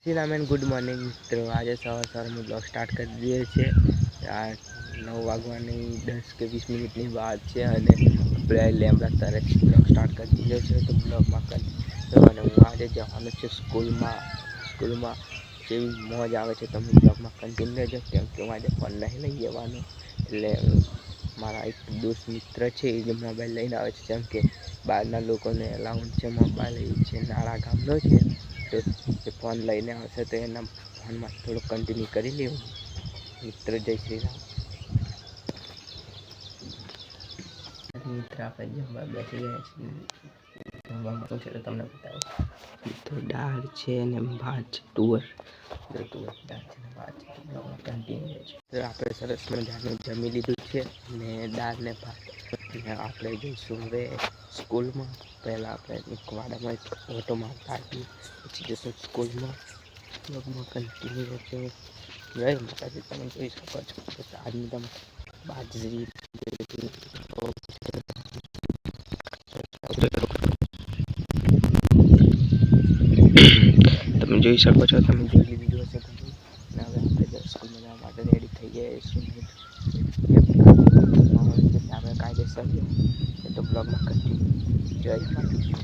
सीनामैन good morning मित्रों। आज सवार में ब्लॉग स्टार्ट कर दिए છે। આ 9 વાગવાની 10 કે 20 મિનિટની વાત છે અને આપણે લેમ્બડા તરત બ્લોગ સ્ટાર્ટ કરી દીધો છે। તો બ્લોગમાં અને હું આજે જવાનું છે સ્કૂલમાં જેવી મોજ આવે છે તમે બ્લોગમાં કન્ટિન્યુ રહેજો, કેમ કે હું આજે ફોન નહીં લઈ જવાનો। એટલે મારા એક દોસ્ત મિત્ર છે એ જે મોબાઈલ લઈને આવે છે, જેમ કે બહારના લોકોને અલાઉન્સ છે મોબાઈલ છે, નાળા ગામનો છે, તો એ ફોન લઈને આવશે તો એના ફોનમાં થોડું કન્ટિન્યુ કરી લેવું। મિત્ર જય શ્રી રામ। મિત્ર આપણે જમવા બેસી ગયા છીએ। જમવામાં શું છે તો તમને બતાવું। તો દાળ છે અને ભાત છે, તુવર દાળ છે ને ભાત છે, કન્ટિન્યુ છે। તો આપણે સરસ મજાનું જમી લીધું છે અને દાળ ને ભાત, અને આપણે જઈશું હવે સ્કૂલમાં। પહેલાં આપણે એક વાડામાં ઓટો મારતા આવીએ, પછી જઈશું સ્કૂલમાં। બ્લોગમાં કન્ટિન્યુ રહેશે। જય માતાજી। તમે જોઈ શકો છો આજની તમે બાજરી તમે જોઈ શકો છો, તમે જોઈ લીધું હશે ઘણું। અને હવે આપણે સ્કૂલમાં જવા માટે રેડી થઈ ગયા છીએ। આપણે કાયદેસર તો બ્લોગમાં કન્ટિન્યુ। જય માતાજી।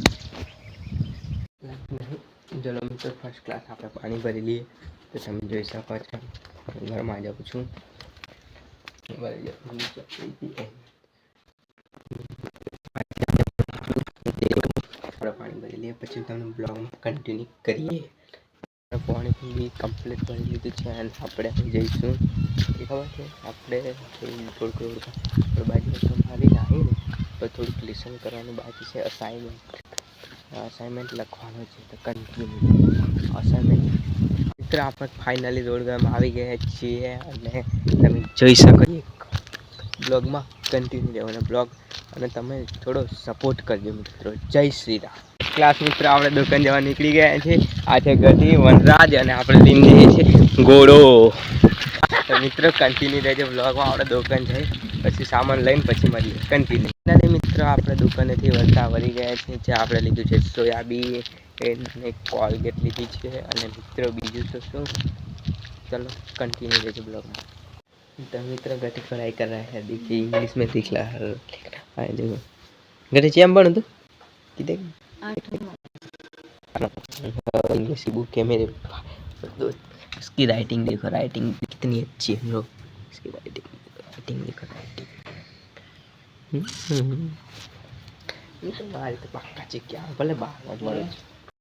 ચલો મિત્રો, ફર્સ્ટ ક્લાસ આપણે પાણી ભરી લઈએ। તો તમે જોઈ શકો છો ઘરમાં જાઉં છું। આપણે પાણી ભરી લઈએ પછી તમે બ્લોગમાં કન્ટિન્યુ કરીએ। પાણી બી કમ્પ્લીટ ભરી લીધું છે અને આપણે જઈશું એ ખબર છે આપણે થોડુંક બાજુ મારીને આવીને તો થોડુંક લેસન કરવાનું બાકી છે। અસાઇનમેન્ટ લખવાનું છે તો કન્ટિન્યુ અસાઇનમેન્ટ। મિત્ર આપણે ફાઇનલી રોડ ગામ આવી ગયા છીએ અને તમે જોઈ શકો બ્લોગમાં કન્ટિન્યુ રહેવાનો બ્લોગ, અને તમે થોડો સપોર્ટ કરજો મિત્રો। જય શ્રી રામ। ક્લાસ મિત્ર આપણે દુકાન જવા નીકળી ગયા છે। આ છે ગધી વનરાજ અને આપણે લઈને જઈએ છીએ ઘોડો। તો મિત્રો કન્ટિન્યુ રહેજો બ્લોગમાં। આપણે દુકાન જઈ પછી સામાન લઈને પછી મળીએ કન્ટિન્યુ। મિત્રો આપણે દુકાનેથી વળતા વળી ગયા છીએ, જે આપણે લીધું છે સોયાબીન એને કોલગેટ લીધી છે અને મિત્રો બીજું તો શું, चलो कंटिन्यू रहते ब्लॉग में। तो मित्र गति पढ़ाई कर रहा है, देखिए इंग्लिश में दिखला है देखो गति चैम बन तो किधर इंग्लिश की बुक है मेरे दोस्त। इसकी राइटिंग देखो, राइटिंग कितनी अच्छी है लोग। इसकी राइटिंग देखो, राइटिंग तो मारी तो पक्का चेक किया भले 12 મળે।